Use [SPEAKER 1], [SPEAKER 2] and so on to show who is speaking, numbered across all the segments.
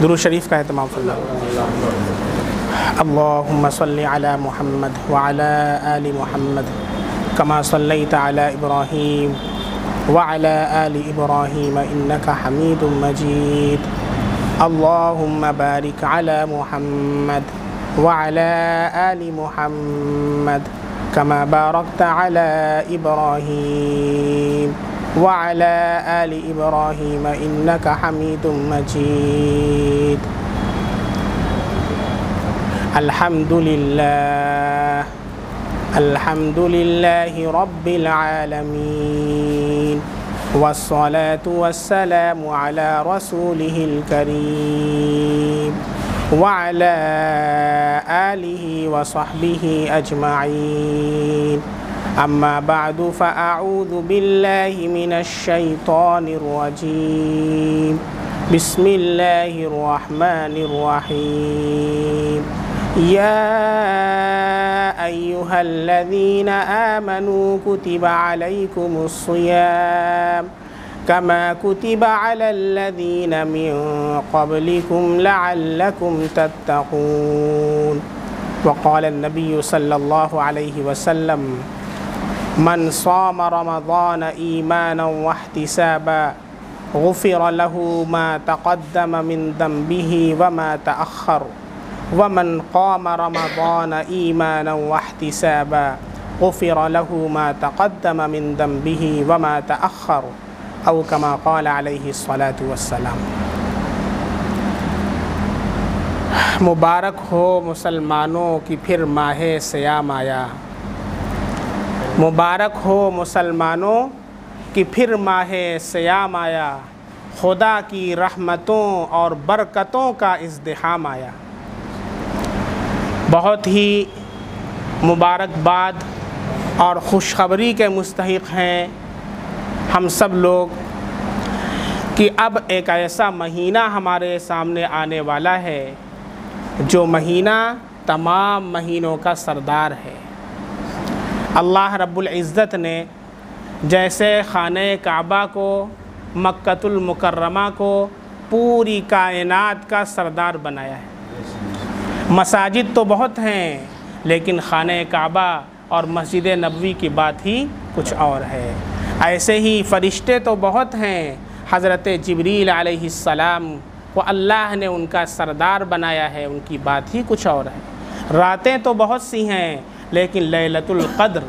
[SPEAKER 1] दुरूद शरीफ का एहतमाम फरमाएं। अल्लाहुम्मा सल्लि अला मुहम्मद व अला आलि मुहम्मद कमा सल्लैता अला इब्राहीम व अला आलि इब्राहीम इन्नका हमीदुम मजीद। अल्लाहुम्मा बारिक अला मुहम्मद व अला आलि मुहम्मद कमा बारकता अला इब्राहीम व अला आलि इब्राहीम इन्नका हमीदुम मजीद। अल्हम्दुलिल्लाहि रब्बिल आलमीन वस्सलातु वस्सलामु अला रसूलिहिल करीम व अला आलिहि व सहबिहि अजमाईन। अम्मा बादु फ़अऊज़ु बिल्लाहि मिनश शैतानिर रजीम। बिस्मिल्लाहिर रहमानिर रहीम। या अय्युहल्लज़ीना आमनू कुतिबा अलैकुमुस्सियाम कमा कुतिबा अलल्लज़ीना मिन क़ब्लिकुम लअल्लकुम तत्तक़ून। वक़ाल नबिय्यु सल्लल्लाहु अलैहि वसल्लम मन साम रमज़ान ईमानन वहतिसाबा गुफ़िर लहू मा तक़द्दम मिन ज़ंबिही व मा तअख़्ख़र वमन क़ाम रमज़ान ईमानन वहतिसाबा गुफ़िर लहू मा तक़द्दम मिन ज़ंबिही व मा तअख़्ख़र औ कमा क़ाल अलैहि अस्सलातु वस्सलाम। मुबारक हो मुसलमानों की फिर माहे सियाम आया। मुबारक हो मुसलमानों कि फिर माहे सियाम आया। खुदा की रहमतों और बरकतों का इज़्दिहाम आया। बहुत ही मुबारकबाद और खुशखबरी के मुस्तहिक़ हैं हम सब लोग कि अब एक ऐसा महीना हमारे सामने आने वाला है जो महीना तमाम महीनों का सरदार है। अल्लाह रब्बुल इज़्ज़त ने जैसे खाने काबा को, मक्कतुल मुकर्रमा को पूरी कायनात का सरदार बनाया है। मसाजिद तो बहुत हैं लेकिन खाने काबा और मस्जिद नबवी की बात ही कुछ और है। ऐसे ही फ़रिश्ते तो बहुत हैं। हज़रत जिब्रील अलैहिस्सलाम को अल्लाह ने उनका सरदार बनाया है, उनकी बात ही कुछ और है। रातें तो बहुत सी हैं लेकिन लैलतुल क़द्र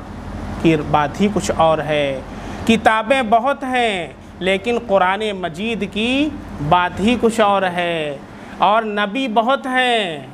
[SPEAKER 1] की बात ही कुछ और है। किताबें बहुत हैं लेकिन कुरान मजीद की बात ही कुछ और है। और नबी बहुत हैं,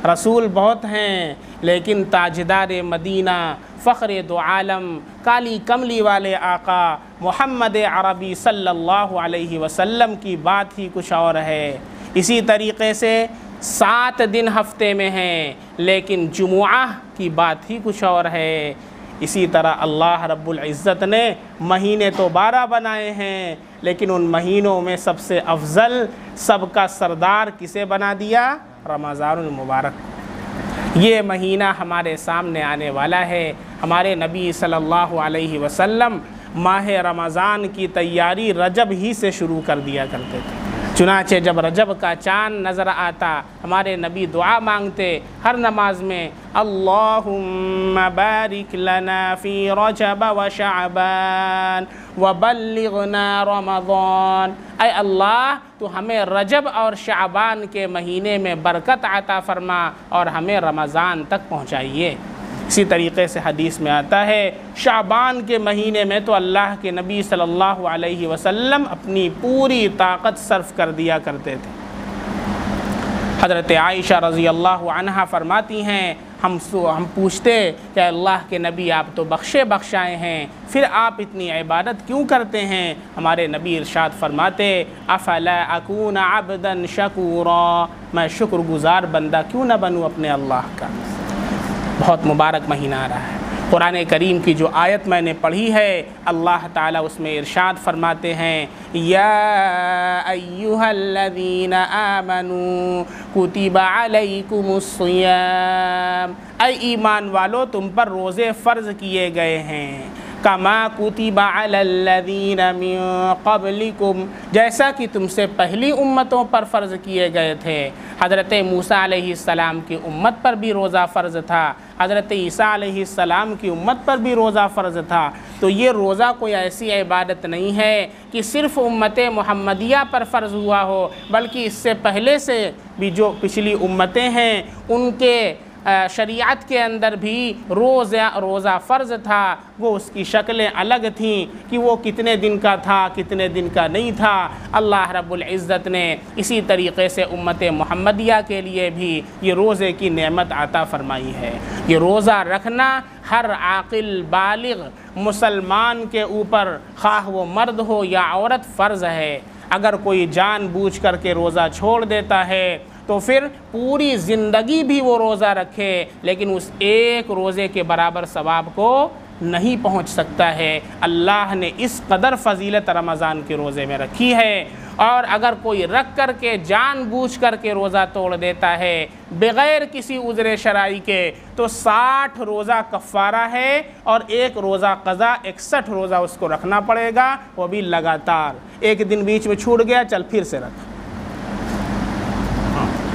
[SPEAKER 1] रसूल बहुत हैं लेकिन ताजदार मदीना फ़ख्र दो आलम काली कमली वाले आका मोहम्मद अरबी सल्लल्लाहु अलैहि वसल्लम की बात ही कुछ और है। इसी तरीक़े से 7 दिन हफ्ते में हैं लेकिन जुमुआ की बात ही कुछ और है। इसी तरह अल्लाह रब्बुल इज़्ज़त ने महीने तो 12 बनाए हैं लेकिन उन महीनों में सबसे अफजल, सबका सरदार किसे बना दिया? रमज़ानुल मुबारक। ये महीना हमारे सामने आने वाला है। हमारे नबी सल्लल्लाहु अलैहि वसल्लम माह रमज़ान की तैयारी रजब ही से शुरू कर दिया करते थे। चुनाचे जब रजब का चाँद नज़र आता हमारे नबी दुआ मांगते हर नमाज में, अल्लाहुम्मा बारिक लना फ़ी रजब व शअबान व बल्लिगना रमज़ान। ऐ अल्लाह तो हमें रजब और शअबान के महीने में बरकत अता फरमा और हमें रमज़ान तक पहुँचाइए। इसी तरीक़े से हदीस में आता है शाबान के महीने में तो अल्लाह के नबी सल्लल्लाहु अलैहि वसल्लम अपनी पूरी ताकत सर्फ कर दिया करते थे। हज़रत आयशा रज़ी अल्लाहु अन्हा फरमाती हैं, हम पूछते कि अल्लाह के नबी आप तो बख्शाए हैं, फिर आप इतनी इबादत क्यों करते हैं? हमारे नबी इरशाद फरमाते, अफ़ला अकून अब्दन शकूरा, मैं शुक्रगुज़ार बंदा क्यों न बनूँ अपने अल्लाह का। बहुत मुबारक महीना आ रहा है। कुरान करीम की जो आयत मैंने पढ़ी है अल्लाह ताला उसमें इरशाद फरमाते हैं, या अय्युहल्लज़ीना आमनू कुतिबा अलैकुमुस्सियाम, ऐ ईमान वालो तुम पर रोज़े फ़र्ज़ किए गए हैं। कमा कुतिबा अलल्लज़ीना मिन क़ब्लिकुम, जैसा कि तुमसे पहली उम्मतों पर फ़र्ज़ किए गए थे। हज़रत मूसा अलैहिस्सलाम की उम्मत पर भी रोज़ा फ़र्ज़ था, हज़रत ईसा अलैहिस्सलाम की उम्मत पर भी रोज़ा फ़र्ज़ था। तो ये रोज़ा कोई ऐसी इबादत नहीं है कि सिर्फ़ उम्मत मुहम्मदिया पर फ़र्ज़ हुआ हो, बल्कि इससे पहले से भी जो पिछली उम्मतें हैं उनके शरीयत के अंदर भी रोज़ा फ़र्ज़ था। वो उसकी शक्लें अलग थीं कि वो कितने दिन का था, कितने दिन का नहीं था। अल्लाह रब्बुल इज़्ज़त ने इसी तरीक़े से उम्मत मुहम्मदिया के लिए भी ये रोज़े की नेमत अता फ़रमाई है। ये रोज़ा रखना हर आक़िल बालिग़ मुसलमान के ऊपर, ख़्वाह वो मर्द हो या औरत, फ़र्ज़ है। अगर कोई जानबूझ करके रोज़ा छोड़ देता है तो फिर पूरी ज़िंदगी भी वो रोज़ा रखे, लेकिन उस एक रोज़े के बराबर सवाब को नहीं पहुंच सकता है। अल्लाह ने इस कदर फ़जीलत रमज़ान के रोज़े में रखी है। और अगर कोई रख कर के जानबूझ कर के रोज़ा तोड़ देता है बग़ैर किसी उज़्र शरई के, तो 60 रोज़ा कफ़ारा है और एक रोज़ा क़ज़ा, 61 रोज़ा उसको रखना पड़ेगा, वो भी लगातार। एक दिन बीच में छूट गया, चल फिर से रख।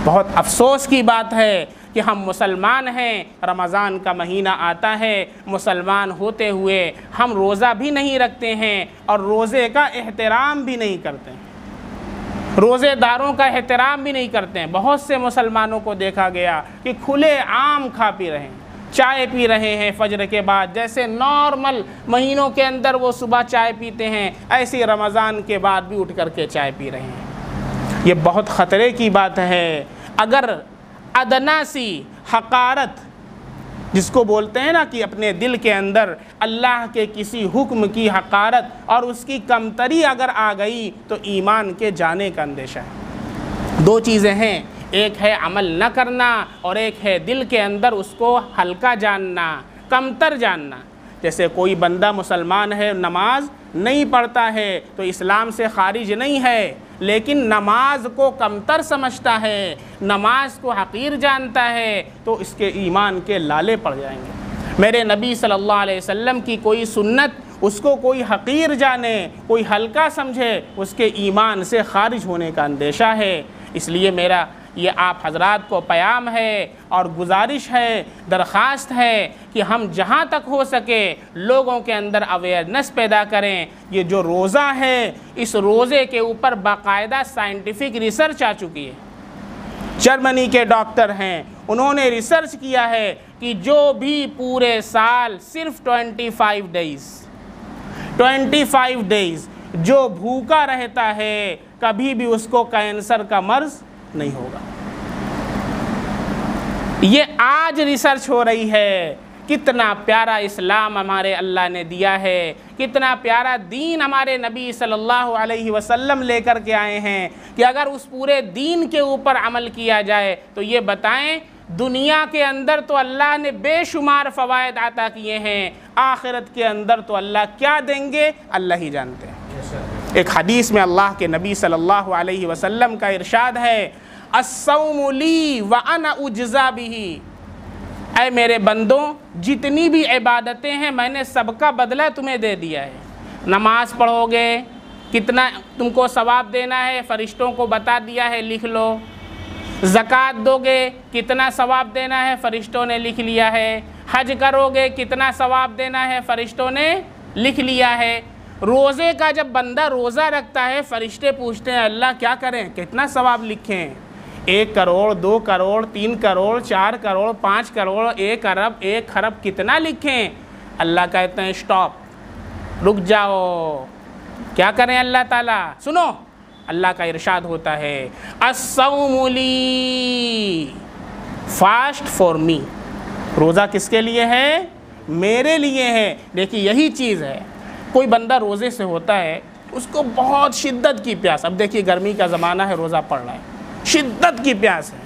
[SPEAKER 1] बहुत अफसोस की बात है कि हम मुसलमान हैं, रमज़ान का महीना आता है, मुसलमान होते हुए हम रोज़ा भी नहीं रखते हैं और रोज़े का एहतराम भी नहीं करते हैं, रोज़ेदारों का एहतराम भी नहीं करते हैं। बहुत से मुसलमानों को देखा गया कि खुले आम खा पी रहे हैं, चाय पी रहे हैं फजर के बाद। जैसे नॉर्मल महीनों के अंदर वो सुबह चाय पीते हैं, ऐसे रमज़ान के बाद भी उठ कर के चाय पी रहे हैं। ये बहुत ख़तरे की बात है। अगर अदना सी हक़ारत, जिसको बोलते हैं ना कि अपने दिल के अंदर अल्लाह के किसी हुक्म की हक़ारत और उसकी कमतरी अगर आ गई तो ईमान के जाने का अंदेशा है। दो चीज़ें हैं, एक है अमल न करना और एक है दिल के अंदर उसको हल्का जानना, कमतर जानना। जैसे कोई बंदा मुसलमान है, नमाज नहीं पढ़ता है तो इस्लाम से खारिज नहीं है, लेकिन नमाज को कमतर समझता है, नमाज को हक़ीर जानता है, तो इसके ईमान के लाले पड़ जाएंगे। मेरे नबी सल्लल्लाहु अलैहि वसल्लम की कोई सुन्नत उसको कोई हक़ीर जाने, कोई हल्का समझे, उसके ईमान से खारिज होने का अंदेशा है। इसलिए मेरा ये आप हजरात को प्याम है और गुजारिश है, दरख्वास्त है कि हम जहाँ तक हो सके लोगों के अंदर अवेयरनेस पैदा करें। ये जो रोज़ा है, इस रोज़े के ऊपर बाकायदा साइंटिफिक रिसर्च आ चुकी है। जर्मनी के डॉक्टर हैं, उन्होंने रिसर्च किया है कि जो भी पूरे साल सिर्फ 25 डेज़ जो भूखा रहता है, कभी भी उसको कैंसर का मर्ज़ नहीं होगा। ये आज रिसर्च हो रही है। कितना प्यारा इस्लाम हमारे अल्लाह ने दिया है, कितना प्यारा दीन हमारे नबी सल्लल्लाहु अलैहि वसल्लम लेकर के आए हैं कि अगर उस पूरे दीन के ऊपर अमल किया जाए तो ये बताएं, दुनिया के अंदर तो अल्लाह ने बेशुमार फ़वाइद अता किए हैं, आखिरत के अंदर तो अल्लाह क्या देंगे अल्लाह ही जानते हैं। एक हदीस में अल्लाह के नबी सल्लल्लाहु अलैहि वसल्लम का इरशाद है, अस्सौमु ली व अना उज्ज़ा बिही। ऐ मेरे बंदों, जितनी भी इबादतें हैं मैंने सबका बदला तुम्हें दे दिया है। नमाज पढ़ोगे कितना तुमको सवाब देना है, फ़रिश्तों को बता दिया है, लिख लो। ज़कात दोगे कितना सवाब देना है, फ़रिश्तों ने लिख लिया है। हज करोगे कितना सवाब देना है, फ़रिश्तों ने लिख लिया है। रोज़े का जब बंदा रोज़ा रखता है, फ़रिश्ते पूछते हैं अल्लाह क्या करें, कितना सवाब लिखें? 1 करोड़, 2 करोड़, 3 करोड़, 4 करोड़, 5 करोड़, 1 अरब, 1 खरब, कितना लिखें? अल्लाह कहते हैं स्टॉप, रुक जाओ। क्या करें अल्लाह ताला? सुनो, अल्लाह का इरशाद होता है, अस्सौमु ली, फास्ट फॉर मी। रोज़ा किसके लिए है? मेरे लिए है। देखिए यही चीज़ है, कोई बंदा रोज़े से होता है, उसको बहुत शिद्दत की प्यास, अब देखिए गर्मी का ज़माना है, रोज़ा पड़ रहा है, शिद्दत की प्यास है,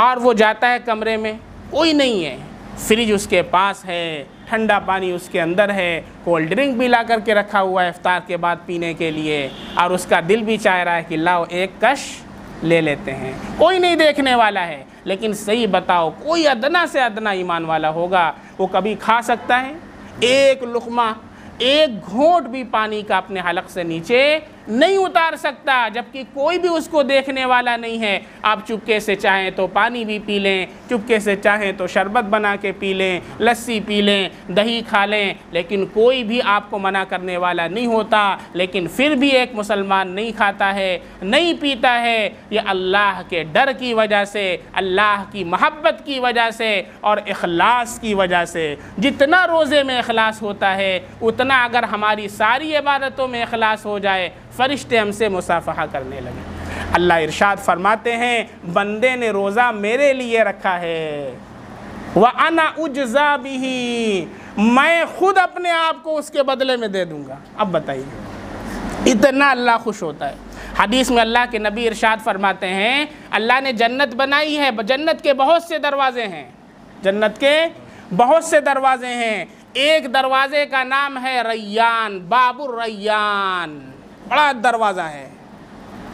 [SPEAKER 1] और वो जाता है कमरे में, कोई नहीं है, फ्रिज उसके पास है, ठंडा पानी उसके अंदर है, कोल्ड ड्रिंक भी ला करके रखा हुआ है इफ्तार के बाद पीने के लिए, और उसका दिल भी चाह रहा है कि लाओ एक कश ले लेते हैं। कोई नहीं देखने वाला है, लेकिन सही बताओ, कोई अदना से अदना ईमान वाला होगा, वो कभी खा सकता है? एक लुक़मा एक घूंट भी पानी का अपने हलक से नीचे नहीं उतार सकता, जबकि कोई भी उसको देखने वाला नहीं है। आप चुपके से चाहें तो पानी भी पी लें, चुपके से चाहें तो शरबत बना के पी लें, लस्सी पी लें, दही खा लें, लेकिन कोई भी आपको मना करने वाला नहीं होता। लेकिन फिर भी एक मुसलमान नहीं खाता है, नहीं पीता है, ये अल्लाह के डर की वजह से, अल्लाह की मोहब्बत की वजह से और इखलास की वजह से। जितना रोज़े में इखलास होता है उतना अगर हमारी सारी इबादतों में इखलास हो जाए, फरिश्ते हमसे मुसाफहा करने लगे। अल्लाह इरशाद फरमाते हैं, बंदे ने रोज़ा मेरे लिए रखा है, व अना उज्ज़ा बिही, मैं खुद अपने आप को उसके बदले में दे दूँगा। अब बताइए, इतना अल्लाह खुश होता है। हदीस में अल्लाह के नबी इरशाद फरमाते हैं, अल्लाह ने जन्नत बनाई है, जन्नत के बहुत से दरवाज़े हैं, जन्नत के बहुत से दरवाज़े हैं। एक दरवाज़े का नाम है रैयान, बाबुर रैयान, बड़ा दरवाज़ा है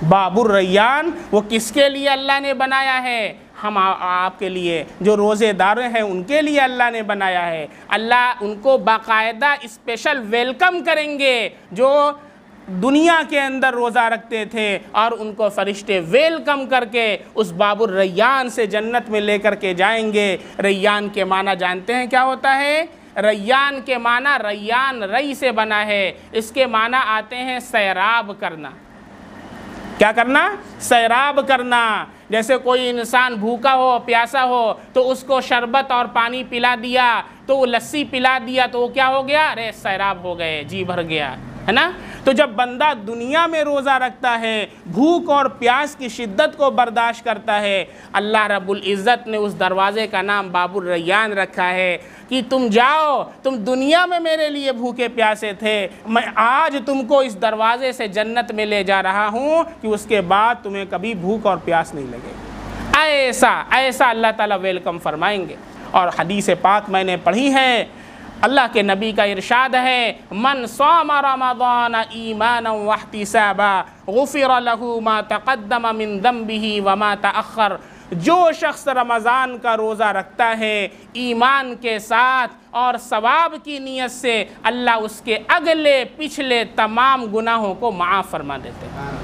[SPEAKER 1] बाबुर रैयान। वो किसके लिए अल्लाह ने बनाया है? हम आपके लिए, जो रोज़ेदार हैं उनके लिए अल्लाह ने बनाया है। अल्लाह उनको बाकायदा स्पेशल वेलकम करेंगे जो दुनिया के अंदर रोज़ा रखते थे, और उनको फरिश्ते वेलकम करके उस बाबुर रैयान से जन्नत में लेकर के जाएंगे। रैयान के माना जानते हैं क्या होता है? रैयान के माना, रैयान रई से बना है, इसके माना आते हैं सैराब करना। क्या करना? सैराब करना। जैसे कोई इंसान भूखा हो, प्यासा हो, तो उसको शरबत और पानी पिला दिया, तो लस्सी पिला दिया, तो वो क्या हो गया? अरे सैराब हो गए, जी भर गया, है ना। तो जब बंदा दुनिया में रोज़ा रखता है, भूख और प्यास की शिद्दत को बर्दाश्त करता है, अल्लाह रब्बुल इज़्ज़त ने उस दरवाज़े का नाम बाबुर रैयान रखा है कि तुम जाओ, तुम दुनिया में मेरे लिए भूखे प्यासे थे, मैं आज तुमको इस दरवाज़े से जन्नत में ले जा रहा हूँ कि उसके बाद तुम्हें कभी भूख और प्यास नहीं लगेगी। ऐसा ऐसा अल्लाह ताला वेलकम फरमाएंगे। और हदीस पाक मैंने पढ़ी है, अल्लाह के नबी का इरशाद है, मन सामा रमज़ान ईमानन वहतिसाबा गुफ़िर लहू मा तक़द्दम मिन ज़म्बिही व मा तअख़्ख़र। जो शख्स रमज़ान का रोज़ा रखता है ईमान के साथ और सवाब की नीयत से, अल्लाह उसके अगले पिछले तमाम गुनाहों को माफ़ फरमा देते हैं।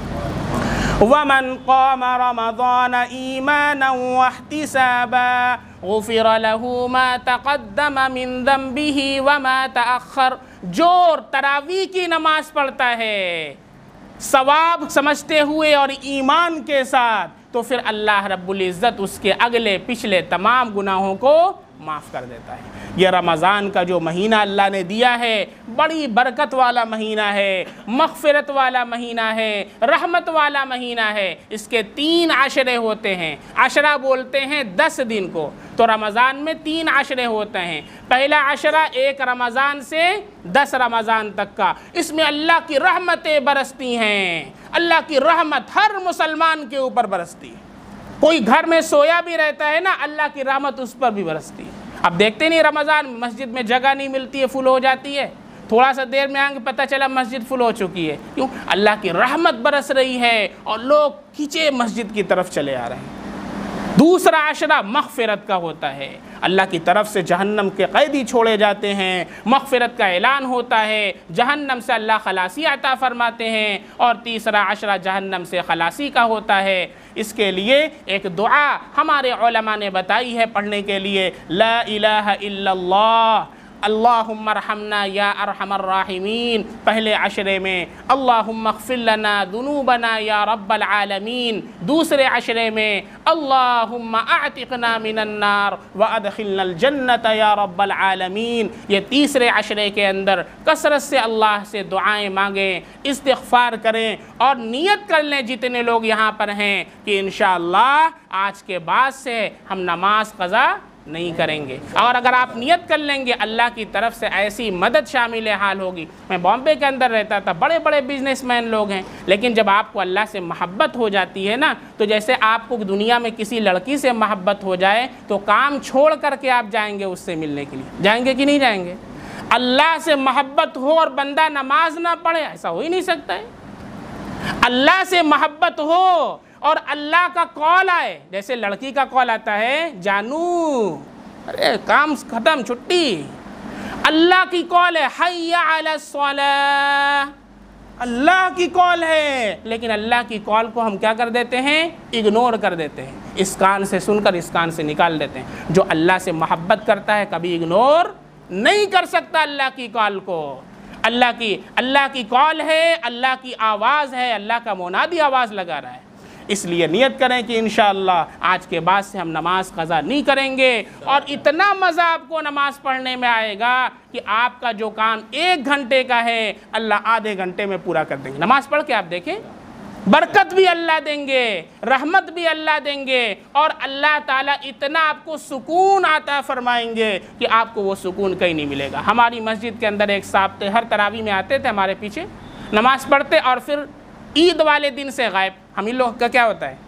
[SPEAKER 1] वमन क़ाम रमज़ान ईमानन वहतिसाबा गुफ़िर लहू मा तक़द्दम मिन ज़म्बिही व मा तअख़्ख़र। जो तरावी की नमाज़ पढ़ता है सवाब समझते हुए और ईमान के साथ, तो फिर अल्लाह रब्बुल इज़्ज़त उसके अगले पिछले तमाम गुनाहों को माफ़ कर देता है। यह रमज़ान का जो महीना अल्लाह ने दिया है, बड़ी बरकत वाला महीना है, मग़फ़िरत वाला महीना है, रहमत वाला महीना है। इसके 3 आशरे होते हैं। आशरा बोलते हैं 10 दिन को, तो रमज़ान में 3 आशरे होते हैं। पहला आशरा 1 रमज़ान से 10 रमज़ान तक का, इसमें अल्लाह की रहमतें बरसती हैं। अल्लाह की रहमत हर मुसलमान के ऊपर बरसती है। कोई घर में सोया भी रहता है ना, अल्लाह की रहमत उस पर भी बरसती है। अब देखते नहीं, रमज़ान मस्जिद में जगह नहीं मिलती है, फुल हो जाती है, थोड़ा सा देर में आएंगे पता चला मस्जिद फुल हो चुकी है। क्यों? अल्लाह की रहमत बरस रही है और लोग खींचे मस्जिद की तरफ चले आ रहे हैं। दूसरा आशरा मग़फ़िरत का होता है, अल्लाह की तरफ से जहन्नम के कैदी छोड़े जाते हैं, मग़फ़िरत का ऐलान होता है, जहन्नम से अल्लाह खलासी अता फरमाते हैं। और तीसरा आशरा जहन्नम से खलासी का होता है। इसके लिए एक दुआ हमारे उलमा ने बताई है पढ़ने के लिए, ला इलाहा इल्लल्लाह अल्लाहुम्मा रहमना या अरहमर राहिमीन। पहले अशरे में अल्लाहुम्मा ग़फ़िर लना दुनूबना या रब्बल आलमीन। दूसरे अशरे में अल्लाहुम्मा अअतिक़ना मिनन नार व अदख़िलनल जन्नत या रब्बल आलमीन। ये तीसरे अशरे के अंदर कसरत से अल्लाह से दुआएँ मांगें, इस्तिग़फ़ार करें और नियत कर लें जितने लोग यहाँ पर हैं कि इंशाअल्लाह आज के बाद से हम नमाज क़ज़ा नहीं करेंगे। और अगर आप नियत कर लेंगे, अल्लाह की तरफ से ऐसी मदद शामिल हाल होगी। मैं बॉम्बे के अंदर रहता था, बड़े बड़े बिजनेसमैन लोग हैं, लेकिन जब आपको अल्लाह से मोहब्बत हो जाती है ना, तो जैसे आपको दुनिया में किसी लड़की से मोहब्बत हो जाए तो काम छोड़ करके आप जाएंगे उससे मिलने के लिए। जाएंगे कि नहीं जाएंगे? अल्लाह से मोहब्बत हो और बंदा नमाज ना पढ़े, ऐसा हो ही नहीं सकता है। अल्लाह से मोहब्बत हो और अल्लाह का कॉल आए, जैसे लड़की का कॉल आता है, जानू, अरे काम ख़त्म, छुट्टी, अल्लाह की कॉल है, हय्या अला सलाह, अल्लाह की कॉल है, लेकिन अल्लाह की कॉल को हम क्या कर देते हैं, इग्नोर कर देते हैं, इस कान से सुनकर इस कान से निकाल देते हैं। जो अल्लाह से मोहब्बत करता है कभी इग्नोर नहीं कर सकता अल्लाह की कॉल को। अल्लाह की कॉल है, अल्लाह की आवाज़ है, अल्लाह का मुनादी आवाज़ लगा रहा है। इसलिए नियत करें कि इंशाअल्लाह आज के बाद से हम नमाज क़ज़ा नहीं करेंगे, और इतना मज़ा आपको नमाज पढ़ने में आएगा कि आपका जो काम 1 घंटे का है अल्लाह आधे घंटे में पूरा कर देंगे। नमाज पढ़ के आप देखें, बरकत भी अल्लाह देंगे, रहमत भी अल्लाह देंगे, और अल्लाह ताला इतना आपको सुकून आता फरमाएंगे कि आपको वो सुकून कहीं नहीं मिलेगा। हमारी मस्जिद के अंदर एक साहब थे, हर तरावी में आते थे हमारे पीछे, नमाज पढ़ते और फिर ईद वाले दिन से गायब। हम इन लोग का क्या होता है,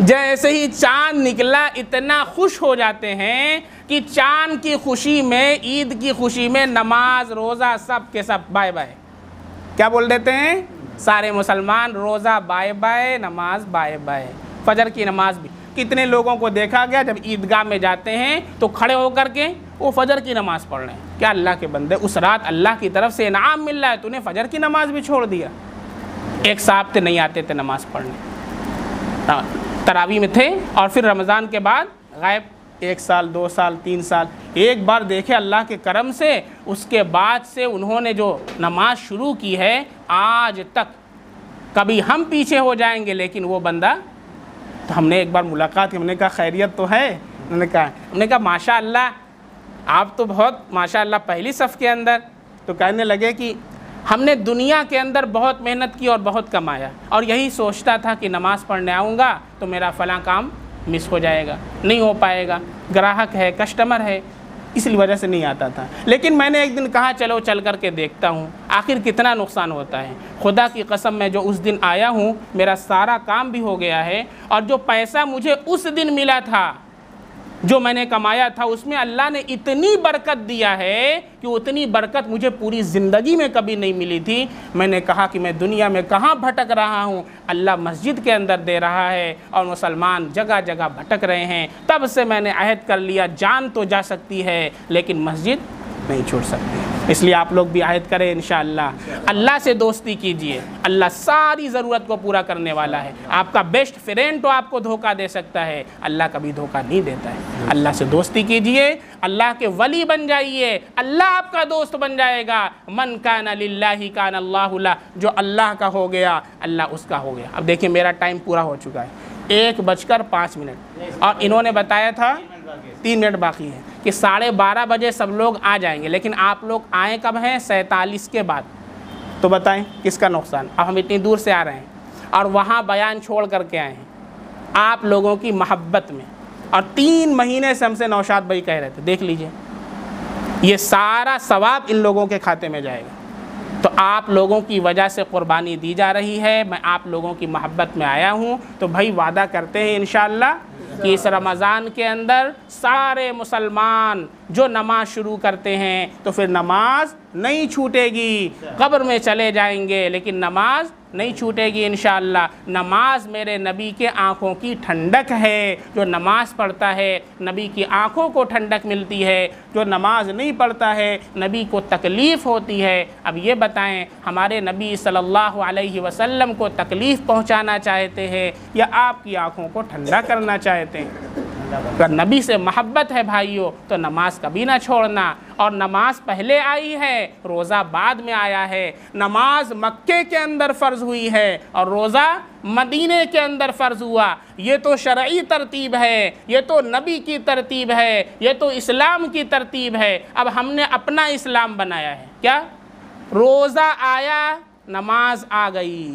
[SPEAKER 1] जैसे ही चाँद निकला इतना खुश हो जाते हैं कि चाँद की खुशी में, ईद की खुशी में नमाज रोज़ा सब के सब बाय बाय। क्या बोल देते हैं सारे मुसलमान, रोज़ा बाय बाय, नमाज बाय बाय, फजर की नमाज भी। कितने लोगों को देखा गया जब ईदगाह में जाते हैं तो खड़े होकर के वो फजर की नमाज पढ़ रहे हैं। क्या अल्लाह के बंदे, उस रात अल्लाह की तरफ से इनाम मिल रहा है, तूने फजर की नमाज भी छोड़ दिया। एक साहब थे, नहीं आते थे नमाज पढ़ने, तरावी में थे और फिर रमज़ान के बाद गायब, 1 साल 2 साल 3 साल। एक बार देखे अल्लाह के करम से, उसके बाद से उन्होंने जो नमाज शुरू की है आज तक, कभी हम पीछे हो जाएंगे लेकिन वो बंदा। तो हमने एक बार मुलाकात की, हमने कहा खैरियत तो है, हमने कहा माशाअल्लाह आप तो बहुत माशाअल्लाह पहली सफ़ के अंदर। तो कहने लगे कि हमने दुनिया के अंदर बहुत मेहनत की और बहुत कमाया, और यही सोचता था कि नमाज़ पढ़ने आऊँगा तो मेरा फ़लाँ काम मिस हो जाएगा, नहीं हो पाएगा, ग्राहक है, कस्टमर है, इसलिए वजह से नहीं आता था। लेकिन मैंने एक दिन कहा चलो चल कर के देखता हूँ आखिर कितना नुकसान होता है। खुदा की कसम मैं जो उस दिन आया हूँ मेरा सारा काम भी हो गया है, और जो पैसा मुझे उस दिन मिला था, जो मैंने कमाया था, उसमें अल्लाह ने इतनी बरकत दिया है कि उतनी बरकत मुझे पूरी ज़िंदगी में कभी नहीं मिली थी। मैंने कहा कि मैं दुनिया में कहाँ भटक रहा हूँ, अल्लाह मस्जिद के अंदर दे रहा है और मुसलमान जगह जगह भटक रहे हैं। तब से मैंने अहद कर लिया, जान तो जा सकती है लेकिन मस्जिद नहीं छोड़ सकती। इसलिए आप लोग भी अहद करें इंशाअल्लाह, अल्लाह से दोस्ती कीजिए, अल्लाह सारी ज़रूरत को पूरा करने वाला है। आपका बेस्ट फ्रेंड तो आपको धोखा दे सकता है, अल्लाह कभी धोखा नहीं देता है। अल्लाह से दोस्ती कीजिए, अल्लाह के वली बन जाइए, अल्लाह आपका दोस्त बन जाएगा। मन काना लिल्लाहि काना अल्लाहु ला, जो अल्लाह का हो गया अल्लाह उसका हो गया। अब देखिए मेरा टाइम पूरा हो चुका है, 1:05 और इन्होंने बताया था 3 मिनट बाकी है कि 12:30 बजे सब लोग आ जाएंगे, लेकिन आप लोग आए कब हैं, 47 के बाद। तो बताएं किसका नुकसान। अब हम इतनी दूर से आ रहे हैं और वहाँ बयान छोड़ करके आए हैं आप लोगों की मोहब्बत में, और 3 महीने से हमसे नौशाद भाई कह रहे थे, देख लीजिए ये सारा सवाब इन लोगों के खाते में जाएगा। तो आप लोगों की वजह से क़ुरबानी दी जा रही है, मैं आप लोगों की मोहब्बत में आया हूँ। तो भाई वादा करते हैं इंशाअल्लाह कि इस रमज़ान के अंदर सारे मुसलमान जो नमाज शुरू करते हैं तो फिर नमाज नहीं छूटेगी, कब्र में चले जाएंगे लेकिन नमाज नहीं छूटेगी इंशाअल्लाह। नमाज मेरे नबी के आँखों की ठंडक है, जो नमाज पढ़ता है नबी की आँखों को ठंडक मिलती है, जो नमाज नहीं पढ़ता है नबी को तकलीफ़ होती है। अब ये बताएं, हमारे नबी सल्लल्लाहु अलैहि वसल्लम को तकलीफ़ पहुँचाना चाहते हैं या आपकी आँखों को ठंडा करना चाहते हैं? अगर नबी से मोहब्बत है भाइयों तो नमाज कभी ना छोड़ना। और नमाज पहले आई है, रोज़ा बाद में आया है। नमाज मक्के के अंदर फ़र्ज़ हुई है और रोज़ा मदीने के अंदर फ़र्ज़ हुआ। ये तो शरई तरतीब है, ये तो नबी की तरतीब है, ये तो इस्लाम की तरतीब है। अब हमने अपना इस्लाम बनाया है। क्या? रोज़ा आया नमाज आ गई,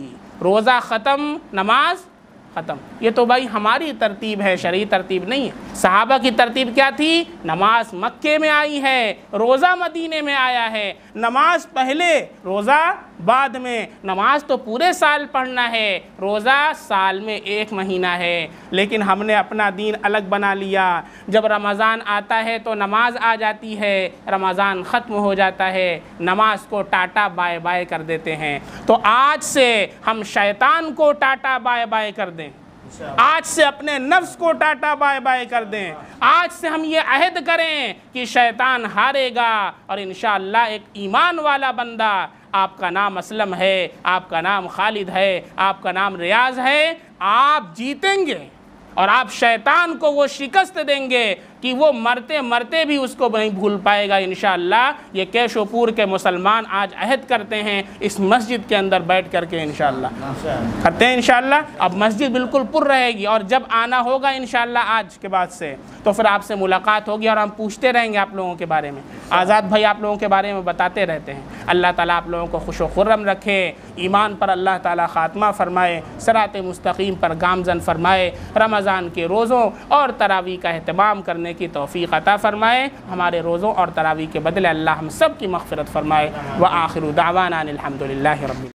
[SPEAKER 1] रोज़ा ख़त्म नमाज ख़त्म। ये तो भाई हमारी तरतीब है, शरई तरतीब नहीं है। सहाबा की तरतीब क्या थी? नमाज मक्के में आई है, रोज़ा मदीने में आया है। नमाज पहले, रोज़ा बाद में। नमाज तो पूरे साल पढ़ना है, रोज़ा साल में 1 महीना है। लेकिन हमने अपना दीन अलग बना लिया। जब रमज़ान आता है तो नमाज आ जाती है, रमज़ान ख़त्म हो जाता है, नमाज को टाटा बाय बाय कर देते हैं। तो आज से हम शैतान को टाटा बाय बाय कर दें। आज से अपने नफ्स को टाटा बाय बाय कर दें। आज से हम ये अहद करें कि शैतान हारेगा और इंशाअल्लाह एक ईमान वाला बंदा, आपका नाम असलम है, आपका नाम खालिद है, आपका नाम रियाज है, आप जीतेंगे और आप शैतान को वो शिकस्त देंगे कि वो मरते मरते भी उसको नहीं भूल पाएगा इंशाअल्लाह। ये केशोपुर के मुसलमान आज अहद करते हैं इस मस्जिद के अंदर बैठ करके इंशाअल्लाह करते हैं इंशाअल्लाह। अब मस्जिद बिल्कुल पुर रहेगी और जब आना होगा इंशाअल्लाह आज के बाद से तो फिर आपसे मुलाकात होगी और हम पूछते रहेंगे आप लोगों के बारे में। आज़ाद भाई आप लोगों के बारे में बताते रहते हैं। अल्लाह ताला आप लोगों को खुश व खुर्रम रखे, ईमान पर अल्लाह ताला ख़ात्मा फ़रमाए, सिरात मुस्तकीम पर गामज़न फ़रमाए, रमज़ान के रोज़ों और तरावी का अहतमाम करने की तौफ़ीक़ अता फ़रमाए। हमारे रोज़ों और तरावी के बदले अल्लाह हम सब की मग़फ़िरत फ़रमाए। व आखिरु दावाना अनिल हम्दुलिल्लाहि रब्बिल